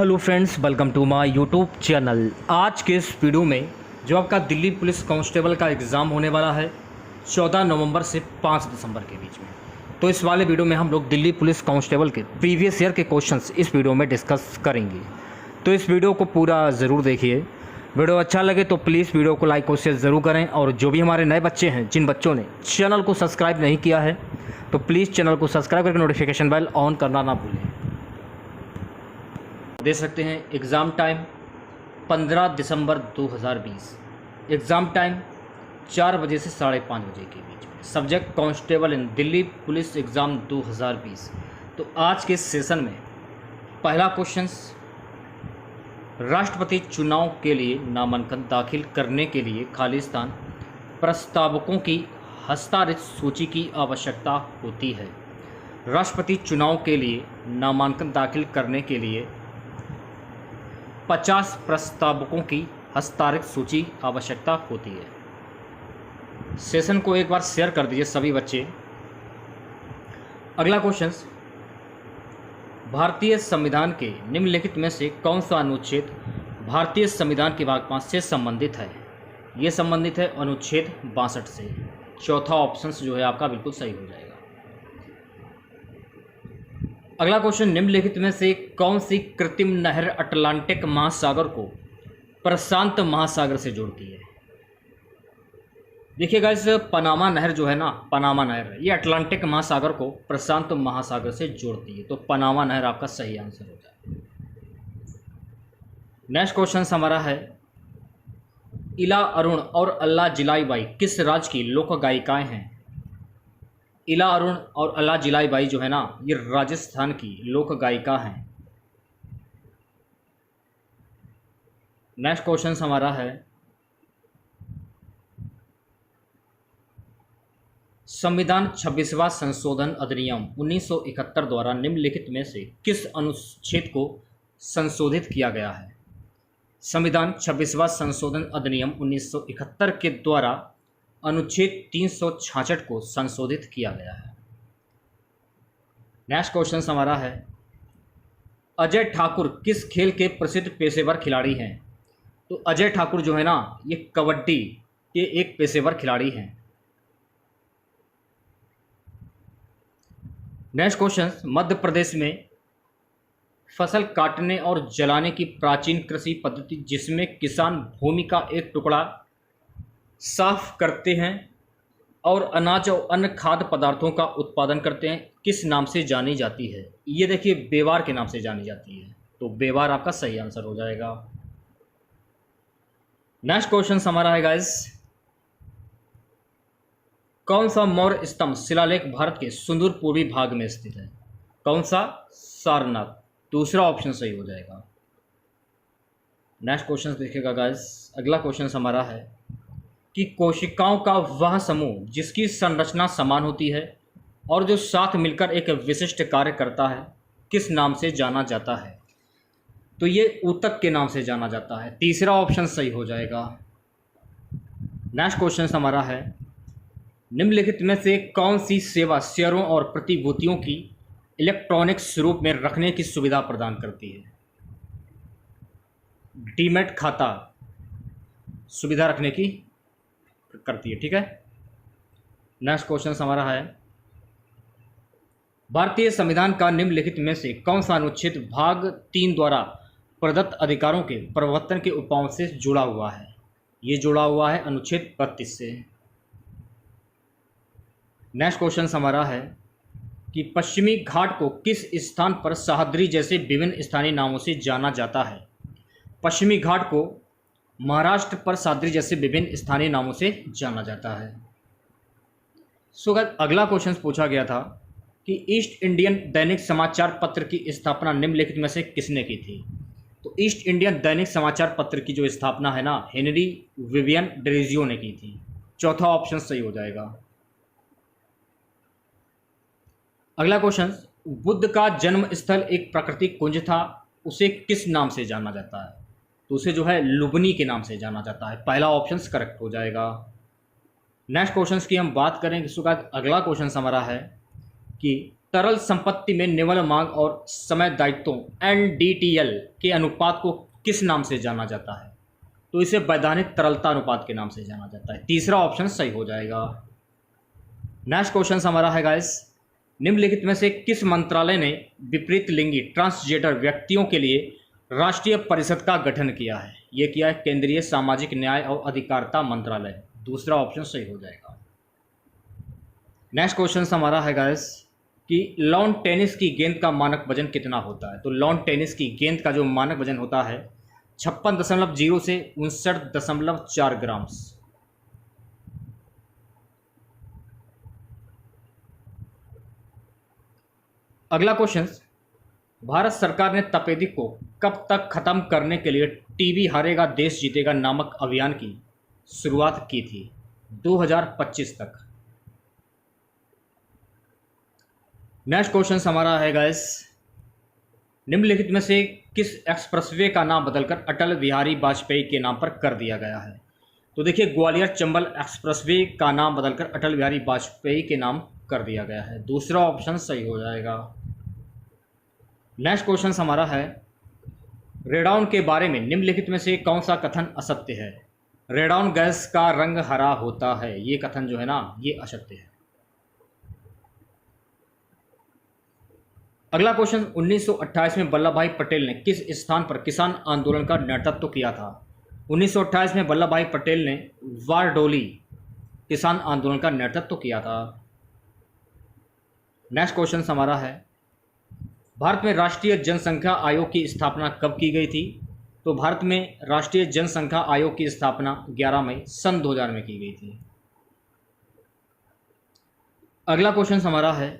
Hello friends, welcome to my YouTube channel. आज के इस वीडियो में जो आपका दिल्ली पुलिस कांस्टेबल का एग्ज़ाम होने वाला है 14 नवंबर से 5 दिसंबर के बीच में, तो इस वाले वीडियो में हम लोग दिल्ली पुलिस कांस्टेबल के प्रीवियस ईयर के क्वेश्चंस इस वीडियो में डिस्कस करेंगे। तो इस वीडियो को पूरा ज़रूर देखिए। वीडियो अच्छा लगे तो प्लीज़ वीडियो को लाइक और शेयर ज़रूर करें, और जो भी हमारे नए बच्चे हैं, जिन बच्चों ने चैनल को सब्सक्राइब नहीं किया है, तो प्लीज़ चैनल को सब्सक्राइब करके नोटिफिकेशन बेल ऑन करना ना भूलें। दे सकते हैं एग्ज़ाम टाइम 15 दिसंबर 2020। एग्ज़ाम टाइम 4 बजे से 5:30 बजे के बीच में। सब्जेक्ट कांस्टेबल इन दिल्ली पुलिस एग्ज़ाम 2020। तो आज के सेशन में पहला क्वेश्चंस, राष्ट्रपति चुनाव के लिए नामांकन दाखिल करने के लिए खाली स्थान प्रस्तावकों की हस्ताक्षरित सूची की आवश्यकता होती है। राष्ट्रपति चुनाव के लिए नामांकन दाखिल करने के लिए 50 प्रस्तावकों की हस्ताक्षरित सूची आवश्यकता होती है। सेशन को एक बार शेयर कर दीजिए सभी बच्चे। अगला क्वेश्चन, भारतीय संविधान के निम्नलिखित में से कौन सा अनुच्छेद भारतीय संविधान के भाग 5 से संबंधित है? ये संबंधित है अनुच्छेद 62 से। चौथा ऑप्शन जो है आपका बिल्कुल सही हो जाएगा। अगला क्वेश्चन, निम्नलिखित में से कौन सी कृत्रिम नहर अटलांटिक महासागर को प्रशांत महासागर से जोड़ती है? देखिएगा, इस पनामा नहर जो है ना, पनामा नहर, ये अटलांटिक महासागर को प्रशांत महासागर से जोड़ती है। तो पनामा नहर आपका सही आंसर हो जाए। नेक्स्ट क्वेश्चन हमारा है, इला अरुण और अल्लाह जिलाई बाई किस राज्य की लोक गायिकाएं हैं? इला अरुण और अल्लाह जिलाई बाई जो है ना, ये राजस्थान की लोक गायिका हैं। नेक्स्ट क्वेश्चन हमारा है, संविधान 26वां संशोधन अधिनियम 1971 द्वारा निम्नलिखित में से किस अनुच्छेद को संशोधित किया गया है? संविधान 26वां संशोधन अधिनियम 1971 के द्वारा अनुच्छेद 366 को संशोधित किया गया है। नेक्स्ट क्वेश्चन हमारा है, अजय ठाकुर किस खेल के प्रसिद्ध पेशेवर खिलाड़ी हैं? तो अजय ठाकुर जो है ना, ये कबड्डी के एक पेशेवर खिलाड़ी हैं। नेक्स्ट क्वेश्चन, मध्य प्रदेश में फसल काटने और जलाने की प्राचीन कृषि पद्धति जिसमें किसान भूमि का एक टुकड़ा साफ करते हैं और अनाज और अन्य खाद्य पदार्थों का उत्पादन करते हैं, किस नाम से जानी जाती है? ये देखिए, बेवार के नाम से जानी जाती है। तो बेवार आपका सही आंसर हो जाएगा। नेक्स्ट क्वेश्चन हमारा है गाइस, कौन सा मौर्य स्तंभ शिलालेख भारत के सुदूर पूर्वी भाग में स्थित है? कौन सा? सारनाथ। दूसरा ऑप्शन सही हो जाएगा। नेक्स्ट क्वेश्चन देखिएगा गाइस। अगला क्वेश्चन हमारा है कि कोशिकाओं का वह समूह जिसकी संरचना समान होती है और जो साथ मिलकर एक विशिष्ट कार्य करता है, किस नाम से जाना जाता है? तो ये ऊतक के नाम से जाना जाता है। तीसरा ऑप्शन सही हो जाएगा। नेक्स्ट क्वेश्चन हमारा है, निम्नलिखित में से कौन सी सेवा शेयरों और प्रतिभूतियों की इलेक्ट्रॉनिक स्वरूप में रखने की सुविधा प्रदान करती है? डीमैट खाता सुविधा रखने की करती है। ठीक है। नेक्स्ट क्वेश्चन हमारा है, भारतीय संविधान का निम्नलिखित में से कौन सा अनुच्छेद भाग 3 द्वारा प्रदत्त अधिकारों के प्रवर्तन के उपायों से जुड़ा हुआ है? ये जुड़ा हुआ है अनुच्छेद 32 से। नेक्स्ट क्वेश्चन हमारा है कि पश्चिमी घाट को किस स्थान पर सह्याद्री जैसे विभिन्न स्थानीय नामों से जाना जाता है? पश्चिमी घाट को महाराष्ट्र पर सह्याद्री जैसे विभिन्न स्थानीय नामों से जाना जाता है। सो अगला क्वेश्चन पूछा गया था कि ईस्ट इंडियन दैनिक समाचार पत्र की स्थापना निम्नलिखित में से किसने की थी? तो ईस्ट इंडियन दैनिक समाचार पत्र की जो स्थापना है ना, हेनरी विवियन डेरोजियो ने की थी। चौथा ऑप्शन सही हो जाएगा। अगला क्वेश्चन, बुद्ध का जन्म स्थल एक प्राकृतिक कुंज था, उसे किस नाम से जाना जाता है? तो उसे जो है लुम्बिनी के नाम से जाना जाता है। पहला ऑप्शन करेक्ट हो जाएगा। नेक्स्ट क्वेश्चन की हम बात करेंगे। इसके बाद अगला क्वेश्चन हमारा है कि तरल संपत्ति में निवल मांग और समय दायित्वों NDTL के अनुपात को किस नाम से जाना जाता है? तो इसे वैधानिक तरलता अनुपात के नाम से जाना जाता है। तीसरा ऑप्शन सही हो जाएगा। नेक्स्ट क्वेश्चन हमारा है गाइस, निम्नलिखित में से किस मंत्रालय ने विपरीत लिंगी ट्रांसजेंडर व्यक्तियों के लिए राष्ट्रीय परिषद का गठन किया है? ये किया है केंद्रीय सामाजिक न्याय और अधिकारिता मंत्रालय। दूसरा ऑप्शन सही हो जाएगा। नेक्स्ट क्वेश्चन हमारा है गाइस कि लॉन टेनिस की गेंद का मानक वजन कितना होता है? तो लॉन टेनिस की गेंद का जो मानक वजन होता है 56.0 से 59.4 ग्राम्स। अगला क्वेश्चन, भारत सरकार ने तपेदिक को कब तक खत्म करने के लिए टीबी हारेगा देश जीतेगा नामक अभियान की शुरुआत की थी? 2025 तक। नेक्स्ट क्वेश्चन हमारा है गाइस, निम्नलिखित में से किस एक्सप्रेसवे का नाम बदलकर अटल बिहारी वाजपेयी के नाम पर कर दिया गया है? तो देखिए, ग्वालियर चंबल एक्सप्रेसवे का नाम बदलकर अटल बिहारी वाजपेयी के नाम कर दिया गया है। दूसरा ऑप्शन सही हो जाएगा। नेक्स्ट क्वेश्चन हमारा है, रेडॉन के बारे में निम्नलिखित में से कौन सा कथन असत्य है? रेडॉन गैस का रंग हरा होता है, ये कथन जो है ना, ये असत्य है। अगला क्वेश्चन, 1928 में वल्लभ भाई पटेल ने किस स्थान पर किसान आंदोलन का नेतृत्व किया था? 1928 में वल्लभ भाई पटेल ने वारडोली किसान आंदोलन का नेतृत्व किया था। नेक्स्ट क्वेश्चन हमारा है, भारत में राष्ट्रीय जनसंख्या आयोग की स्थापना कब की गई थी? तो भारत में राष्ट्रीय जनसंख्या आयोग की स्थापना 11 मई सन 2000 में की गई थी। अगला क्वेश्चन हमारा है,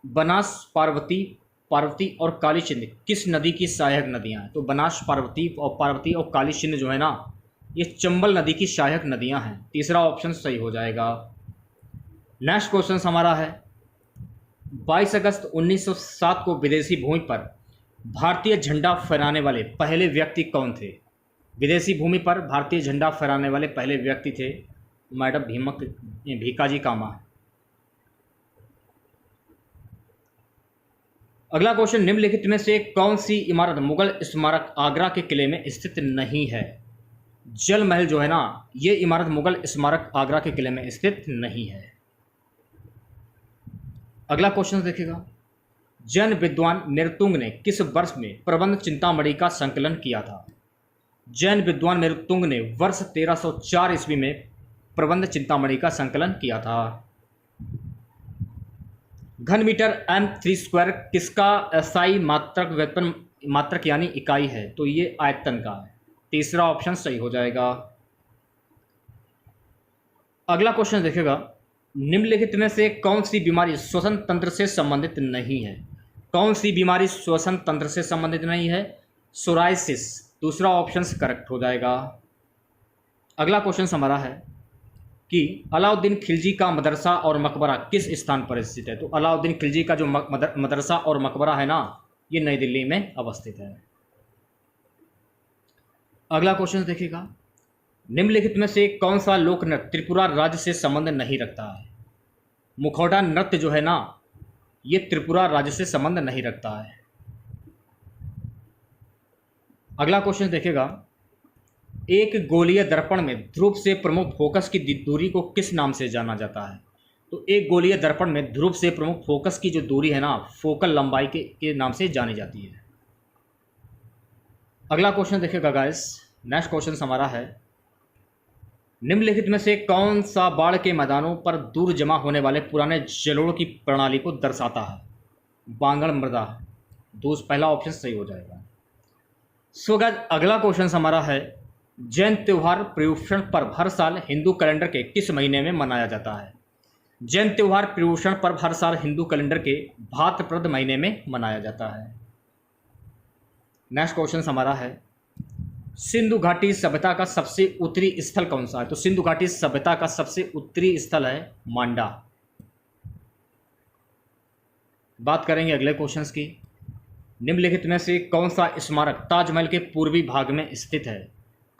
बनास, पार्वती और काली सिंध किस नदी की सहायक नदियां हैं? तो बनास, पार्वती और काली सिंध जो है ना, ये चंबल नदी की सहायक नदियां हैं। तीसरा ऑप्शन सही हो जाएगा। नेक्स्ट क्वेश्चन हमारा है, 22 अगस्त 1907 को विदेशी भूमि पर भारतीय झंडा फहराने वाले पहले व्यक्ति कौन थे? विदेशी भूमि पर भारतीय झंडा फहराने वाले पहले व्यक्ति थे मैडम भीकाजी कामा। अगला क्वेश्चन, निम्नलिखित में से कौन सी इमारत मुगल स्मारक आगरा के किले में स्थित नहीं है? जल महल जो है ना, ये इमारत मुगल स्मारक आगरा के किले में स्थित नहीं है। अगला क्वेश्चन देखिएगा, जैन विद्वान मेरुतुंग ने किस वर्ष में प्रबंध चिंतामणि का संकलन किया था? जैन विद्वान मेरुतुंग ने वर्ष 1304 ईस्वी में प्रबंध चिंतामणि का संकलन किया था। घन मीटर m3² किसका SI मात्रक यानी इकाई है? तो ये आयतन का है। तीसरा ऑप्शन सही हो जाएगा। अगला क्वेश्चन देखिएगा, निम्नलिखित में से कौन सी बीमारी श्वसन तंत्र से संबंधित नहीं है? कौन सी बीमारी श्वसन तंत्र से संबंधित नहीं है? सोराइसिस। दूसरा ऑप्शन करेक्ट हो जाएगा। अगला क्वेश्चन हमारा है कि अलाउद्दीन खिलजी का मदरसा और मकबरा किस स्थान पर स्थित है? तो अलाउद्दीन खिलजी का जो मदरसा और मकबरा है ना, ये नई दिल्ली में अवस्थित है। अगला क्वेश्चन देखिएगा, निम्नलिखित में से कौन सा लोक नृत्य त्रिपुरा राज्य से संबंध नहीं रखता है? मुखौटा नृत्य जो है ना, ये त्रिपुरा राज्य से संबंध नहीं रखता है। अगला क्वेश्चन देखिएगा, एक गोलीय दर्पण में ध्रुव से प्रमुख फोकस की दूरी को किस नाम से जाना जाता है? तो एक गोलीय दर्पण में ध्रुव से प्रमुख फोकस की जो दूरी है ना, फोकल लंबाई के नाम से जानी जाती है। अगला क्वेश्चन देखिएगा गाइस, नेक्स्ट क्वेश्चन हमारा है, निम्नलिखित में से कौन सा बाढ़ के मैदानों पर दूर जमा होने वाले पुराने जलोढ़ की प्रणाली को दर्शाता है? बांगड़ मृदा। पहला ऑप्शन सही हो जाएगा। सो गाइस, अगला क्वेश्चन हमारा है, जैन त्योहार पर्युषण पर्व हर साल हिंदू कैलेंडर के किस महीने में मनाया जाता है? जैन त्योहार पर्युषण पर्व हर साल हिंदू कैलेंडर के भाद्रपद महीने में मनाया जाता है। नेक्स्ट क्वेश्चन हमारा है, सिंधु घाटी सभ्यता का सबसे उत्तरी स्थल कौन सा है? तो सिंधु घाटी सभ्यता का सबसे उत्तरी स्थल है मांडा। बात करेंगे अगले क्वेश्चंस की, निम्नलिखित में से कौन सा स्मारक ताजमहल के पूर्वी भाग में स्थित है?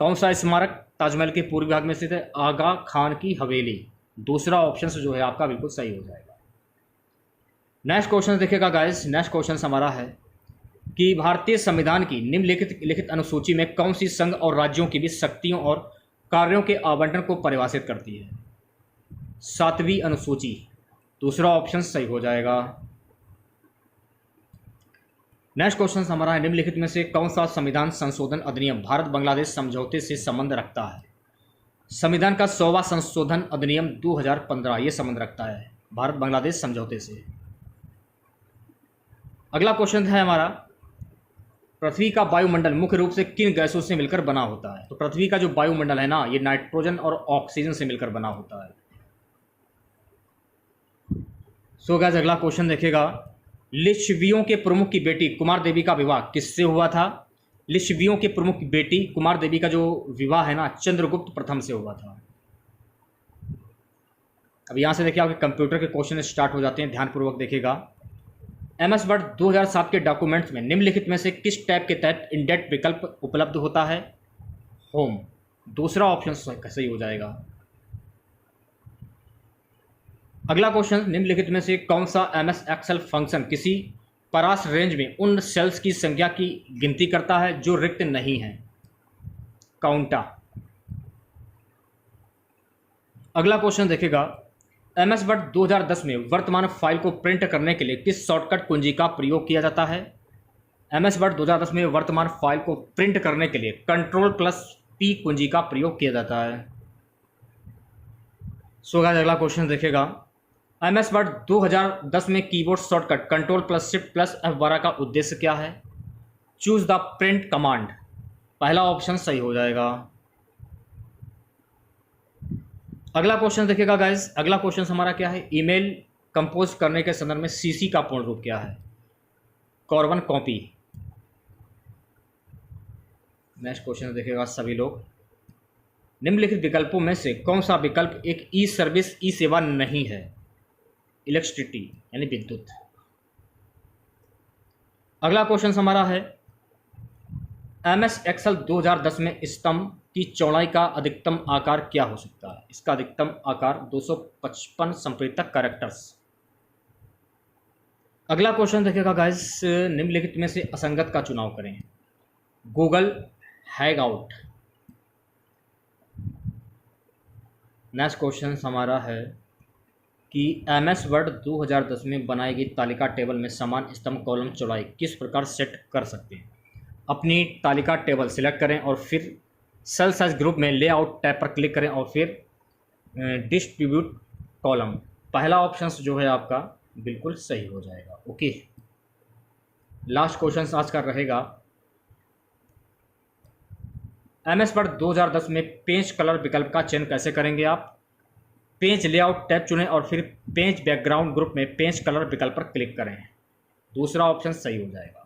कौन सा स्मारक ताजमहल के पूर्वी भाग में स्थित है? आगा खान की हवेली। दूसरा ऑप्शन जो है आपका बिल्कुल सही हो जाएगा। नेक्स्ट क्वेश्चन देखिएगा गाइस, नेक्स्ट क्वेश्चन हमारा है कि भारतीय संविधान की निम्नलिखित लिखित अनुसूची में कौन सी संघ और राज्यों की बीच शक्तियों और कार्यों के आवंटन को परिभाषित करती है? 7वीं अनुसूची। दूसरा ऑप्शन सही हो जाएगा। नेक्स्ट क्वेश्चन हमारा है निम्नलिखित में से कौन सा संविधान संशोधन अधिनियम भारत बांग्लादेश समझौते से संबंध रखता है? संविधान का 100वां संशोधन अधिनियम 2015 ये संबंध रखता है भारत बांग्लादेश समझौते से। अगला क्वेश्चन है हमारा, पृथ्वी का वायुमंडल मुख्य रूप से किन गैसों से मिलकर बना होता है? तो पृथ्वी का जो वायुमंडल है ना, ये नाइट्रोजन और ऑक्सीजन से मिलकर बना होता है। सो गाइस अगला क्वेश्चन देखिएगा, लिच्छवियों के प्रमुख की बेटी कुमार देवी का विवाह किससे हुआ था? लिच्छवियों के प्रमुख की बेटी कुमार देवी का जो विवाह है ना, चंद्रगुप्त प्रथम से हुआ था। अब यहां से देखिए आपके कंप्यूटर के क्वेश्चन स्टार्ट हो जाते हैं, ध्यानपूर्वक देखिएगा। MS वर्ड 2007 के डॉक्यूमेंट्स में निम्नलिखित में से किस टैब के तहत इंडेंट विकल्प उपलब्ध होता है? होम। दूसरा ऑप्शन सही हो जाएगा। अगला क्वेश्चन, निम्नलिखित में से कौन सा MS एक्सेल फंक्शन किसी परास रेंज में उन सेल्स की संख्या की गिनती करता है जो रिक्त नहीं है? काउंटा। अगला क्वेश्चन देखिएगा, MS वर्ड 2010 में वर्तमान फाइल को प्रिंट करने के लिए किस शॉर्टकट कुंजी का प्रयोग किया जाता है? MS वर्ड 2010 में वर्तमान फाइल को प्रिंट करने के लिए Ctrl+P कुंजी का प्रयोग किया जाता है। सो गाइस अगला क्वेश्चन देखिएगा, MS वर्ड 2010 में कीबोर्ड शॉर्टकट Ctrl+Shift+F12 का उद्देश्य क्या है? Choose the print command. पहला ऑप्शन सही हो जाएगा। अगला क्वेश्चन देखिएगा गाइस, अगला क्वेश्चन हमारा क्या है, ईमेल कंपोज करने के संदर्भ में CC का पूर्ण रूप क्या है? Carbon copy. नेक्स्ट क्वेश्चन देखिएगा सभी लोग, निम्नलिखित विकल्पों में से कौन सा विकल्प एक ई सर्विस ई सेवा नहीं है? इलेक्ट्रिसिटी यानी विद्युत। अगला क्वेश्चन हमारा है, MS एक्सेल 2010 में स्तंभ की चौड़ाई का अधिकतम आकार क्या हो सकता है? इसका अधिकतम आकार 255 संप्रेषक कैरेक्टर्स। अगला क्वेश्चन देखिएगा गाइस, निम्नलिखित में से असंगत का चुनाव करें। Google hangout. नेक्स्ट क्वेश्चन हमारा है कि MS वर्ड 2010 में बनाई गई तालिका टेबल में समान स्तंभ कॉलम चौड़ाई किस प्रकार सेट कर सकते हैं? अपनी तालिका टेबल सिलेक्ट करें और फिर सेल साइज ग्रुप में लेआउट टैब पर क्लिक करें और फिर डिस्ट्रीब्यूट कॉलम। पहला ऑप्शन जो है आपका बिल्कुल सही हो जाएगा। ओके, लास्ट क्वेश्चन आज का रहेगा, MS वर्ड 2010 में पेज कलर विकल्प का चयन कैसे करेंगे आप? पेज लेआउट टैब चुनें और फिर पेज बैकग्राउंड ग्रुप में पेज कलर विकल्प पर क्लिक करें। दूसरा ऑप्शन सही हो जाएगा।